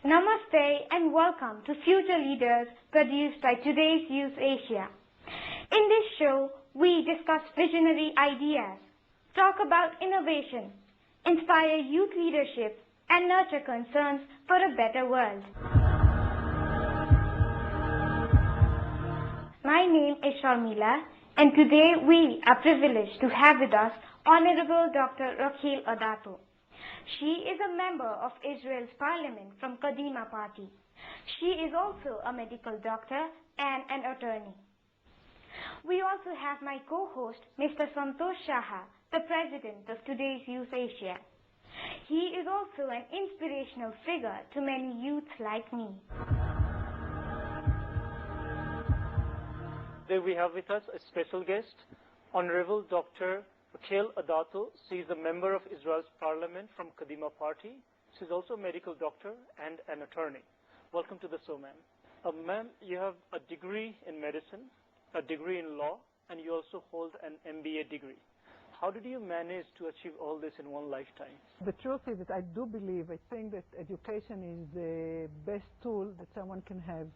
Namaste and welcome to Future Leaders produced by Today's Youth Asia. In this show, we discuss visionary ideas, talk about innovation, inspire youth leadership, and nurture concerns for a better world. My name is Sharmila, and today we are privileged to have with us Honorable Dr. Adatto. She is a member of Israel's parliament from Kadima Party. She is also a medical doctor and an attorney. We also have my co-host, Mr. Santosh Shaha, the president of Today's Youth Asia. He is also an inspirational figure to many youths like me. Today we have with us a special guest, Honorable Dr. Adatto. She is a member of Israel's parliament from Kadima Party. She is also a medical doctor and an attorney. Welcome to the show, ma'am. Ma'am, you have a degree in medicine, a degree in law, and you also hold an MBA degree. How did you manage to achieve all this in one lifetime? The truth is that I think that education is the best tool that someone can have.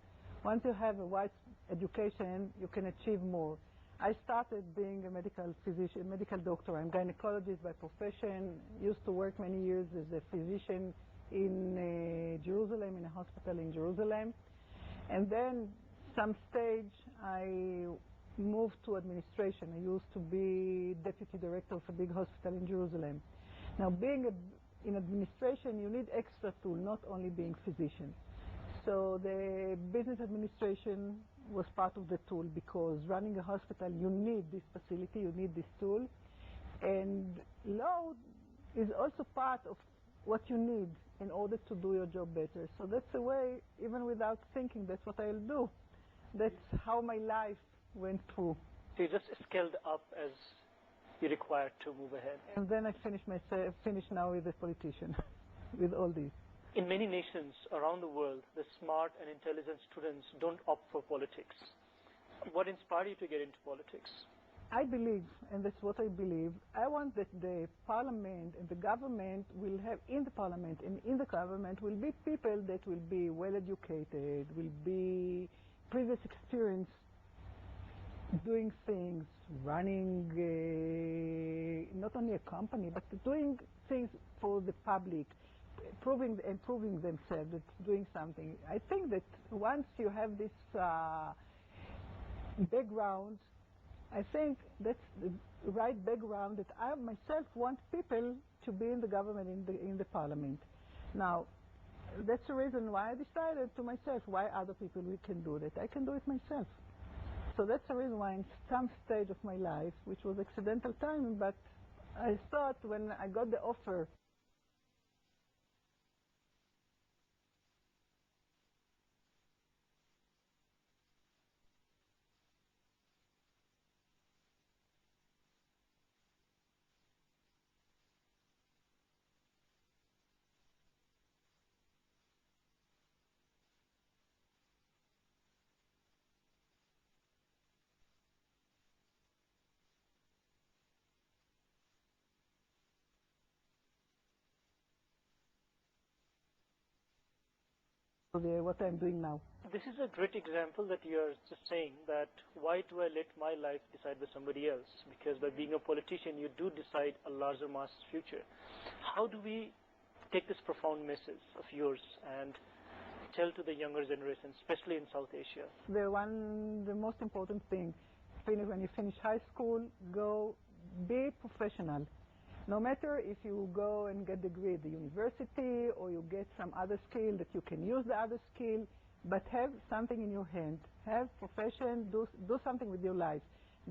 Once you have a wide education, you can achieve more. I started being a medical physician, medical doctor. I'm a gynecologist by profession. Used to work many years as a physician in Jerusalem, in a hospital in Jerusalem. And then some stage I moved to administration. I used to be deputy director of a big hospital in Jerusalem. Now being in administration, you need extra tool, not only being physician. So the business administration was part of the tool, because running a hospital, you need this facility, you need this tool. And law is also part of what you need in order to do your job better. So that's the way, even without thinking, that's what I'll do. That's how my life went through. So you just scaled up as you required to move ahead. And then I finished now with a politician, with all this. In many nations around the world, the smart and intelligent students don't opt for politics. What inspired you to get into politics? I believe, and that's what I believe, I want that the parliament and the government will have, in the parliament and in the government will be people that will be well educated, will be previous experience doing things, running not only a company, but doing things for the public, improving themselves, doing something. I think that once you have this background, I think that's the right background that I myself want people to be in the government, in the parliament. Now, that's the reason why I decided to myself, why other people can do that. I can do it myself. So that's the reason why in some stage of my life, which was accidental timing, but I thought when I got the offer, what I'm doing now. This is a great example that you're just saying, that why do I let my life decide by somebody else? Because by being a politician, you do decide a larger mass future. How do we take this profound message of yours and tell to the younger generation, especially in South Asia? The most important thing, when you finish high school, go be professional. No matter if you go and get a degree at the university or you get some other skill that you can use the other skill, but have something in your hand. Have profession, do something with your life.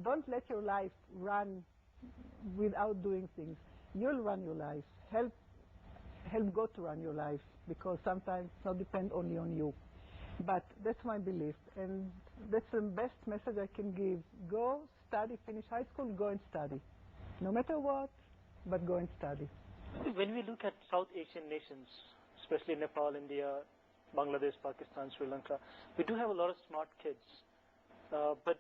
Don't let your life run without doing things. You'll run your life. Help God to run your life, because sometimes it's not depend only on you. But that's my belief, and that's the best message I can give. Go study, finish high school, go and study. No matter what, but go and study. When we look at South Asian nations, especially Nepal, India, Bangladesh, Pakistan, Sri Lanka, we do have a lot of smart kids, but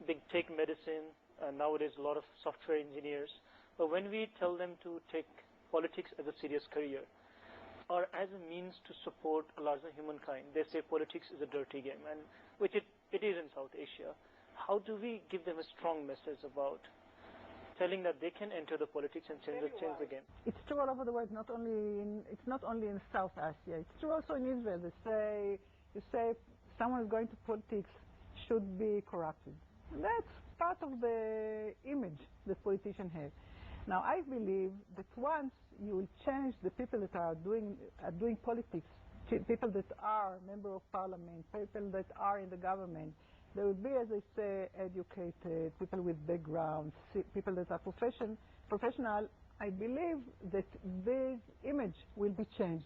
they take medicine, nowadays a lot of software engineers. But when we tell them to take politics as a serious career, or as a means to support a larger humankind, they say politics is a dirty game, and which it is in South Asia. How do we give them a strong message about telling that they can enter the politics and change the game? It's true all over the world. It's not only in South Asia. It's true also in Israel. You say someone is going to politics should be corrupted. That's part of the image that politicians have. Now, I believe that once you will change the people that are doing politics, people that are members of parliament, people that are in the government, there will be, as I say, educated, people with backgrounds, people that are professional. I believe that this image will be changed.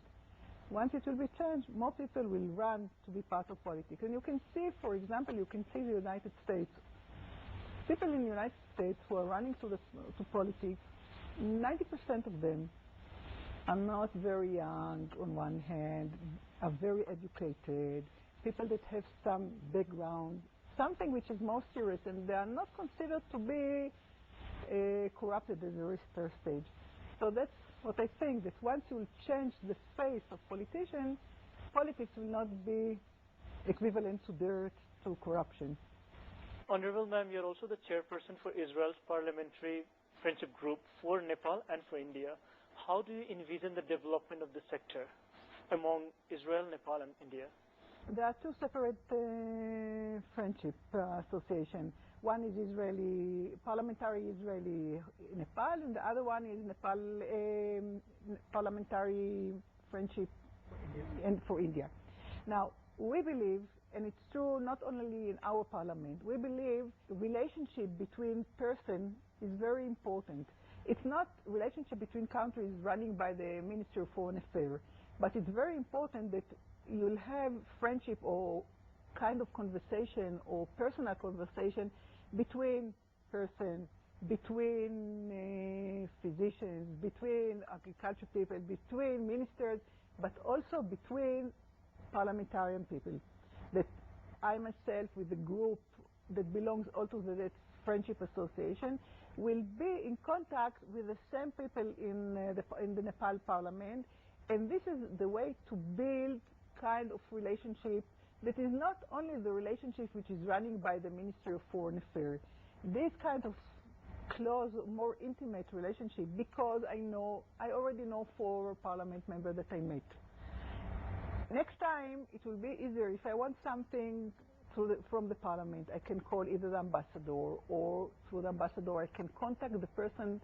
Once it will be changed, more people will run to be part of politics. And you can see, for example, the United States. People in the United States who are running to politics, 90% of them are not very young on one hand, are very educated, people that have some background, something which is more serious, and they are not considered to be corrupted at the very first stage. So that's what I think, that once you will change the face of politicians, politics will not be equivalent to dirt, to corruption. Honorable Ma'am, you're also the chairperson for Israel's Parliamentary Friendship Group for Nepal and for India. How do you envision the development of the sector among Israel, Nepal, and India? There are two separate friendship associations. One is Parliamentary Israeli Nepal, and the other one is Nepal Parliamentary Friendship for India. Now, we believe, and it's true not only in our parliament, we believe the relationship between persons is very important. It's not relationship between countries running by the Ministry of Foreign Affairs, but it's very important that you'll have friendship or kind of conversation or personal conversation between persons, between physicians, between agriculture people, between ministers, but also between parliamentarian people. That I myself, with the group that belongs also to that friendship association, will be in contact with the same people in the Nepal parliament, and this is the way to build kind of relationship that is not only the relationship which is running by the Ministry of Foreign Affairs. This kind of close, more intimate relationship, because I already know 4 parliament members that I met. Next time, it will be easier. If I want something from the parliament, I can call either the ambassador, or through the ambassador I can contact the person,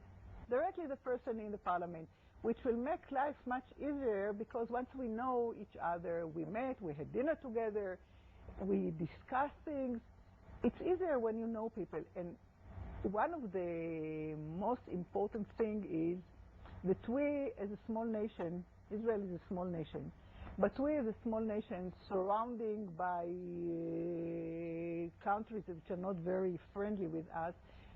directly the person in the parliament, which will make life much easier, because once we know each other, we met, we had dinner together, we discussed things. It's easier when you know people. And one of the most important thing is that we, as a small nation, Israel is a small nation, but we as a small nation surrounding by countries which are not very friendly with us,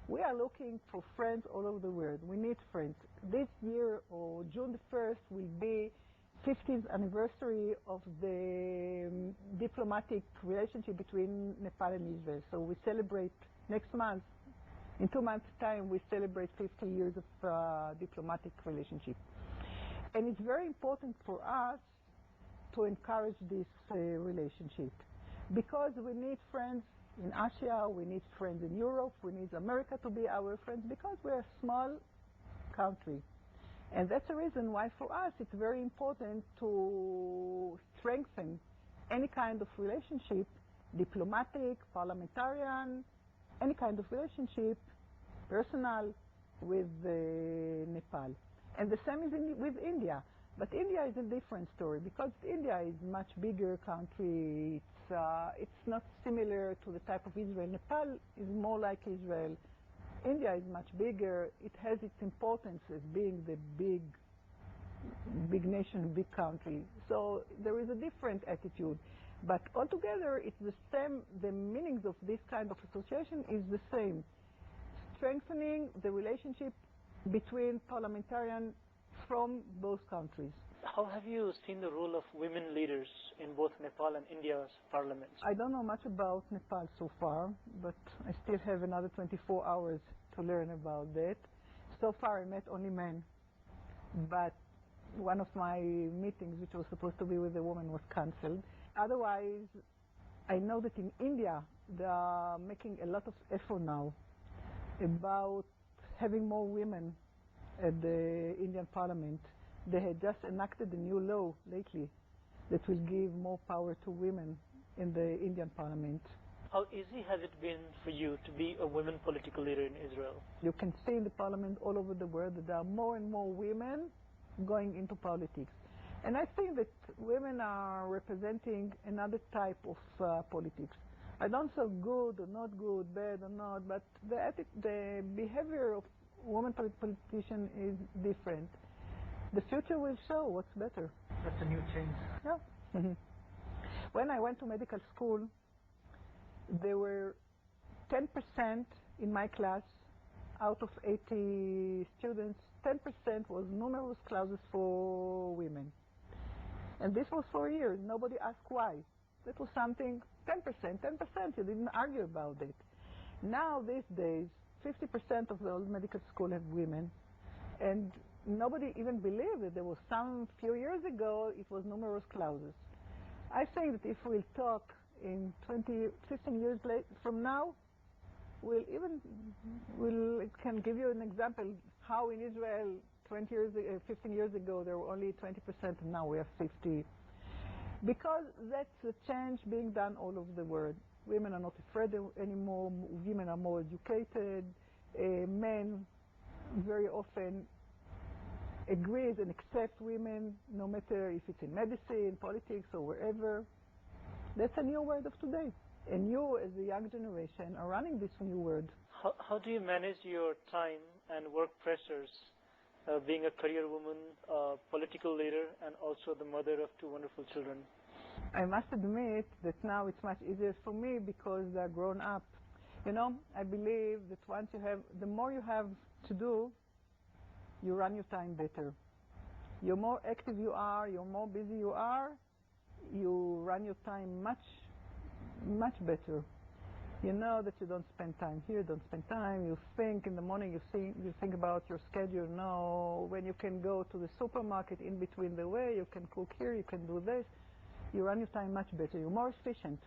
we are looking for friends all over the world. We need friends. This year, or June the 1st, will be 50th anniversary of the diplomatic relationship between Nepal and Israel. So we celebrate next month. In 2 months' time, we celebrate 50 years of diplomatic relationship. And it's very important for us to encourage this relationship, because we need friends in Asia, we need friends in Europe, we need America to be our friends, because we're a small country. And that's the reason why for us it's very important to strengthen any kind of relationship, diplomatic, parliamentarian, any kind of relationship, personal, with Nepal. And the same is with India. But India is a different story, because India is a much bigger country. It's not similar to the type of Israel. Nepal is more like Israel. India is much bigger. It has its importance as being the big nation, big country. So there is a different attitude. But altogether, it's the same, the meanings of this kind of association is the same. Strengthening the relationship between parliamentarians from both countries. How have you seen the role of women leaders in both Nepal and India's parliaments? I don't know much about Nepal so far, but I still have another 24 hours to learn about that. So far I met only men, but one of my meetings, which was supposed to be with a woman, was cancelled. Otherwise, I know that in India they are making a lot of effort now about having more women at the Indian parliament. They had just enacted a new law lately that will give more power to women in the Indian parliament. How easy has it been for you to be a women political leader in Israel? You can see in the parliament all over the world that there are more and more women going into politics. And I think that women are representing another type of politics. I don't say good or not good, bad or not, but the behavior of women politicians is different. The future will show what's better. That's a new change. Yeah. When I went to medical school, there were 10% in my class. Out of 80 students, 10% was numerous clauses for women. And this was for years. Nobody asked why. That was something, 10%. You didn't argue about it. Now, these days, 50% of the old medical school have women. And nobody even believed it. There was some few years ago, it was numerous clauses. I think that if we'll talk in 15 years from now, it can give you an example how in Israel 15 years ago there were only 20% and now we have 50. Because that's a change being done all over the world. Women are not afraid anymore, women are more educated, men very often agrees and accepts women, no matter if it's in medicine, politics, or wherever. That's a new world of today. And you, as a young generation, are running this new world. How do you manage your time and work pressures, being a career woman, political leader, and also the mother of two wonderful children? I must admit that now it's much easier for me because they're grown up. You know, I believe that the more you have to do, you run your time better. The more active you are, the more busy you are, you run your time much better. You know that you don't spend time here, don't spend time. You think in the morning, you think about your schedule. No, when you can go to the supermarket in between the way, you can cook here, you can do this. You run your time much better. You're more efficient.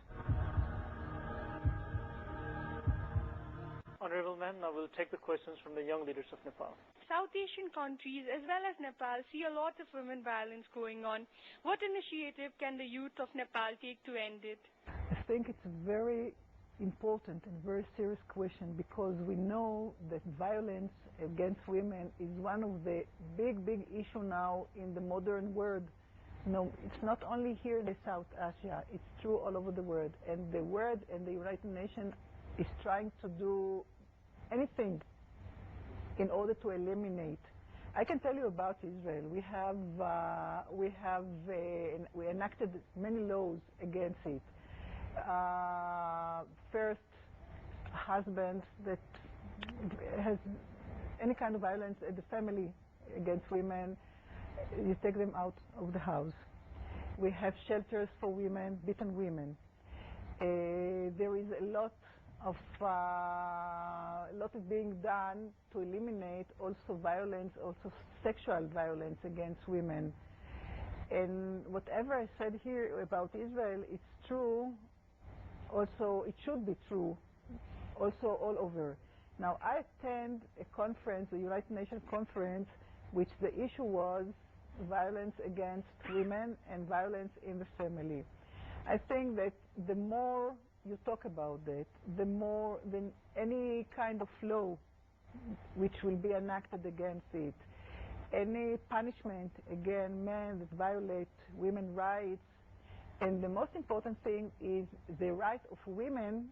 Honorable Ma'am, now we'll take the questions from the young leaders of Nepal. South Asian countries as well as Nepal see a lot of women violence going on. What initiative can the youth of Nepal take to end it? I think it's a very important and very serious question because we know that violence against women is one of the big issue now in the modern world. No, it's not only here in South Asia, it's true all over the world. And the world and the United Nations is trying to do anything in order to eliminate. I can tell you about Israel. We enacted many laws against it. First, husbands that has any kind of violence in the family against women, you take them out of the house. We have shelters for women, beaten women. There is a lot of being done to eliminate also violence, also sexual violence against women. And whatever I said here about Israel, it's true. Also, it should be true. Also, all over. Now, I attend a conference, a United Nations conference, which the issue was violence against women and violence in the family. I think that the more you talk about that, the more than any kind of law which will be enacted against it, any punishment against men that violate women's rights, and the most important thing is the right of women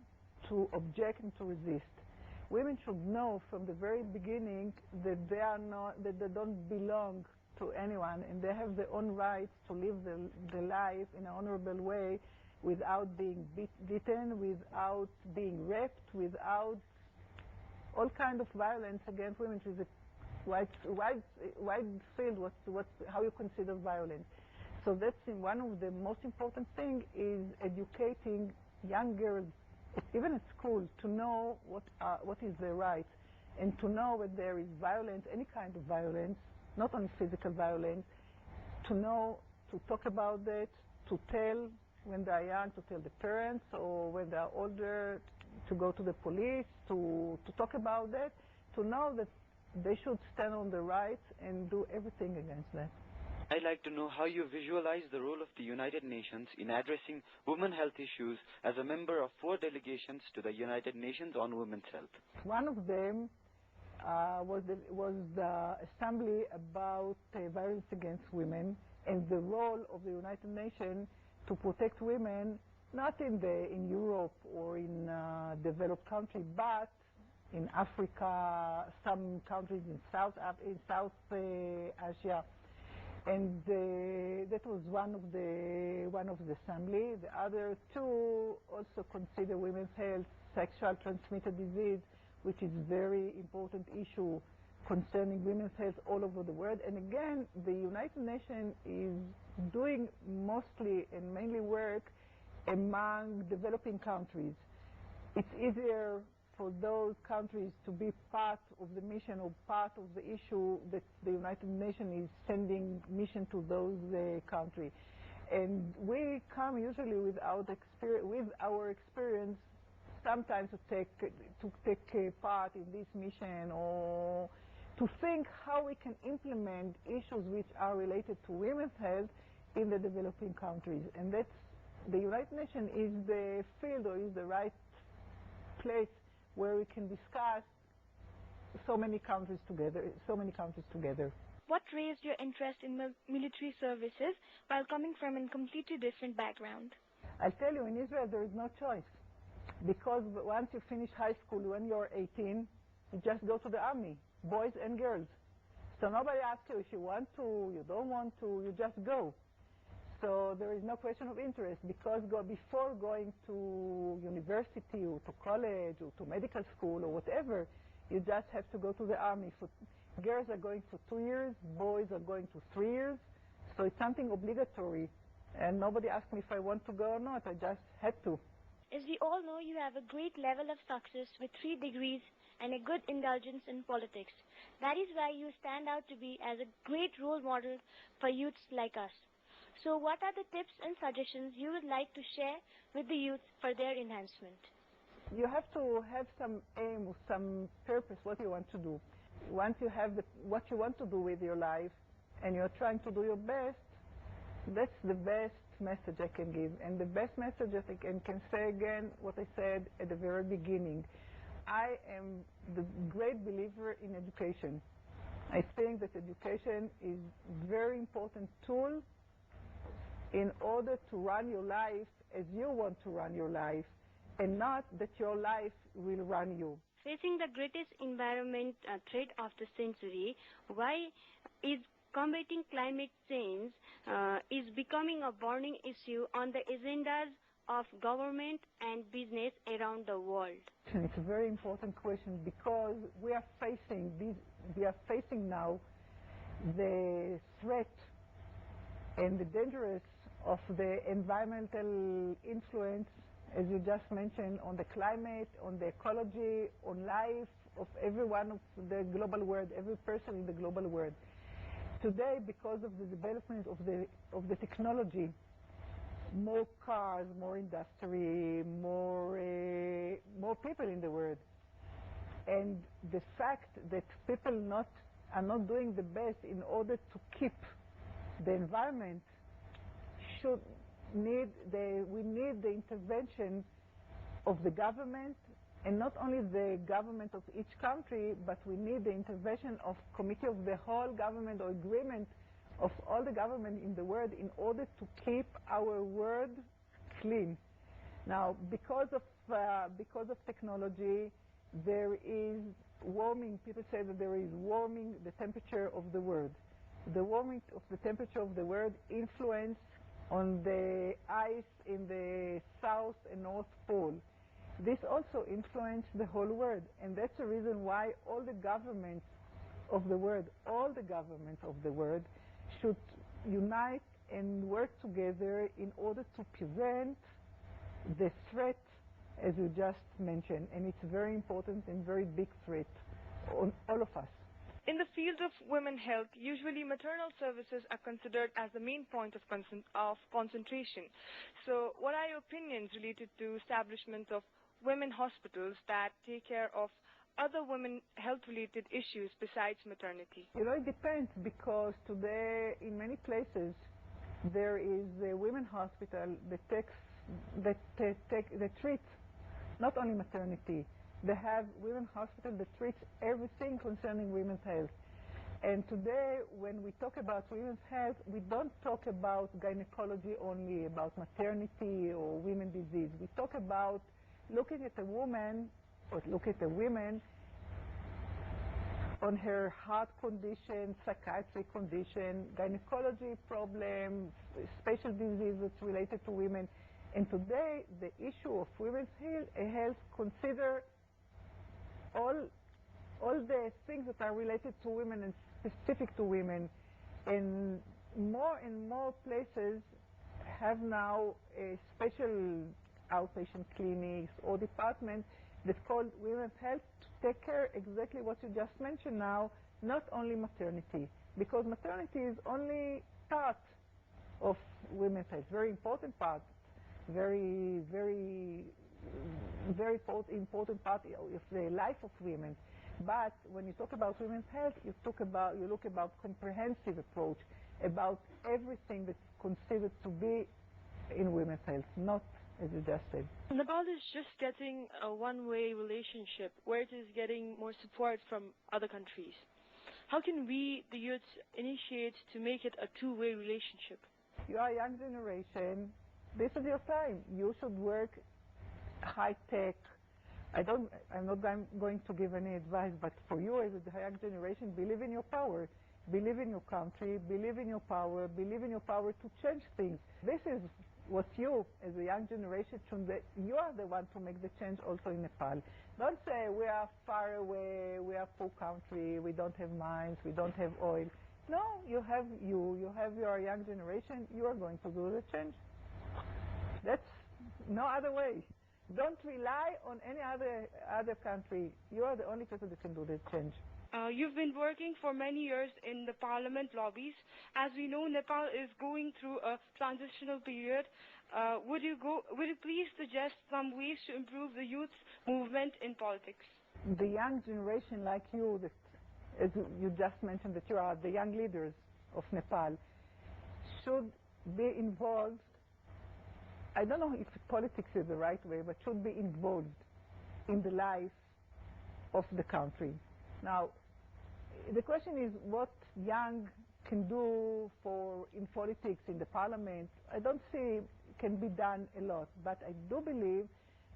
to object and to resist. Women should know from the very beginning that they don't belong to anyone, and they have their own rights to live their life in an honorable way without being beaten, without being raped, without all kind of violence against women, which is a wide field, how you consider violence. So that's one of the most important things is educating young girls, even at school, to know what is their rights, and to know when there is violence, any kind of violence, not only physical violence, to know, to talk about it, to tell when they are young, to tell the parents, or when they are older, to go to the police, to talk about it, to know that they should stand on the rights and do everything against that. I'd like to know how you visualize the role of the United Nations in addressing women's health issues as a member of 4 delegations to the United Nations on Women's Health. One of them was the assembly about violence against women and the role of the United Nations to protect women, not in Europe or in developed countries, but in Africa, some countries in South Asia. And that was one of the assembly. The other 2 also consider women's health, sexual transmitted disease, which is very important issue concerning women's health all over the world. And again, the United Nations is doing mostly and mainly work among developing countries. It's easier for those countries to be part of the mission or part of the issue that the United Nations is sending mission to those countries. And we come usually with our experience sometimes to take part in this mission, or to think how we can implement issues which are related to women's health in the developing countries. And that's the United Nations is the field, or is the right place where we can discuss so many countries together. What raised your interest in military services while coming from a completely different background? I'll tell you, in Israel there is no choice, because once you finish high school, when you're 18, you just go to the army, boys and girls. So nobody asks you if you want to, you don't want to, you just go. So there is no question of interest, because before going to university or to college or to medical school or whatever, you just have to go to the army. Girls are going for 2 years, boys are going to 3 years, so it's something obligatory. And nobody asked me if I want to go or not, I just had to. As we all know, you have a great level of success with 3 degrees and a good indulgence in politics. That is why you stand out to be as a great role model for youths like us. So what are the tips and suggestions you would like to share with the youth for their enhancement? You have to have some aim or some purpose, what you want to do. Once you have what you want to do with your life, and you're trying to do your best, that's the best message I can give. And the best message I can say again what I said at the very beginning. I am the great believer in education. I think that education is a very important tool in order to run your life as you want to run your life, and not that your life will run you. Facing the greatest environment threat of the century, why is combating climate change is becoming a burning issue on the agendas of government and business around the world? It's a very important question, because we are facing now the threat and the dangerous of the environmental influence, as you just mentioned, on the climate, on the ecology, on life of everyone of the global world, every person in the global world. Today, because of the development of the technology, more cars, more industry, more people in the world, and the fact that people are not doing the best in order to keep the environment, we need the intervention of the government, and not only the government of each country, but we need the intervention of committee of the whole government, or agreement of all the government in the world, in order to keep our world clean. Now, because of technology, there is warming. People say that there is warming the temperature of the world. The warming of the temperature of the world influence on the ice in the South and North Pole. This also influenced the whole world, and that's the reason why all the governments of the world, should unite and work together in order to prevent the threat, as you just mentioned, and it's very important and very big threat on all of us. In the field of women health, usually maternal services are considered as the main point of concentration. So what are your opinions related to establishment of women hospitals that take care of other women health-related issues besides maternity? You know, it depends, because today in many places there is a women hospital that treats not only maternity. They have women hospital that treats everything concerning women's health. And today, when we talk about women's health, we don't talk about gynecology only, about maternity or women's disease. We talk about looking at a woman, or look at a woman on her heart condition, psychiatric condition, gynecology problems, special diseases related to women. And today, the issue of women's health consider all the things that are related to women and specific to women. And more places have now a special outpatient clinics or departments that's called women's health to take care exactly what you just mentioned now, not only maternity, because maternity is only part of women's health, very important part, very important part of the life of women. But when you talk about women's health, you look about comprehensive approach, about everything that's considered to be in women's health, not as you just said. Nepal is just getting a one-way relationship, where it is getting more support from other countries. How can we, the youth, initiate to make it a two-way relationship? You are a young generation. This is your time. You should work high-tech. I'm not going to give any advice, but for you as a young generation, believe in your power. Believe in your country, believe in your power to change things. This is what you, as a young generation, you are the one to make the change also in Nepal. Don't say we are far away, we are a poor country, we don't have mines, we don't have oil. No, you have your young generation, you are going to do the change. That's no other way. Don't rely on any other country. You are the only person that can do the change. You've been working for many years in the parliament lobbies. As we know, Nepal is going through a transitional period. Would you please suggest some ways to improve the youth movement in politics? The young generation like you, as you just mentioned, that you are the young leaders of Nepal, should be involved. I don't know if politics is the right way, but should be involved in the life of the country. Now, the question is what young can do in politics, in the parliament. I don't see can be done a lot, but I do believe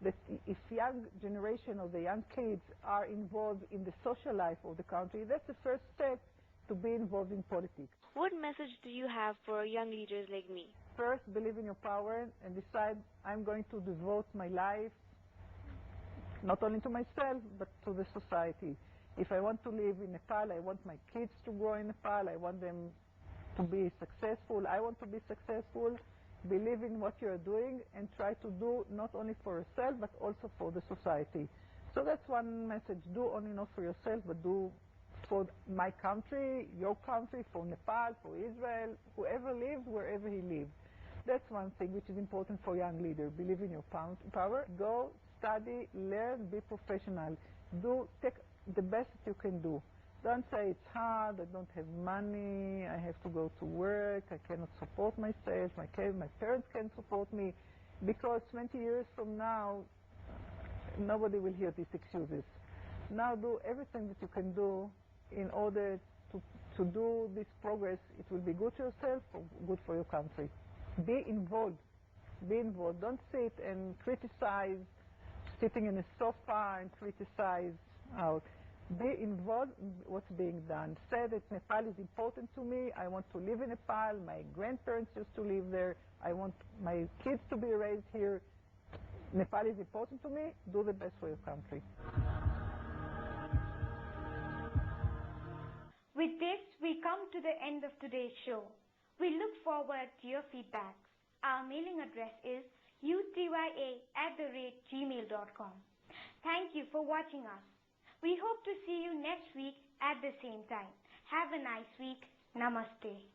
that if young generation or the young kids are involved in the social life of the country, that's the first step to be involved in politics. What message do you have for young leaders like me? First, believe in your power and decide, I'm going to devote my life not only to myself, but to the society. If I want to live in Nepal, I want my kids to grow in Nepal, I want them to be successful, I want to be successful. Believe in what you're doing and try to do not only for yourself, but also for the society. So that's one message. Do only not for yourself, but do for my country, your country, for Nepal, for Israel, whoever lives, wherever he lives. That's one thing which is important for young leaders. Believe in your power. Go, study, learn, be professional. Take the best that you can do. Don't say it's hard, I don't have money, I have to go to work, I cannot support myself, my parents can't support me, because 20 years from now, nobody will hear these excuses. Now do everything that you can do in order to do this progress. It will be good for yourself, or good for your country. Be involved. Be involved. Don't sit and criticize, sitting in a sofa and criticize out. Be involved in what's being done. Say that Nepal is important to me. I want to live in Nepal. My grandparents used to live there. I want my kids to be raised here. Nepal is important to me. Do the best for your country. With this, we come to the end of today's show. We look forward to your feedbacks. Our mailing address is utya@gmail.com. Thank you for watching us. We hope to see you next week at the same time. Have a nice week. Namaste.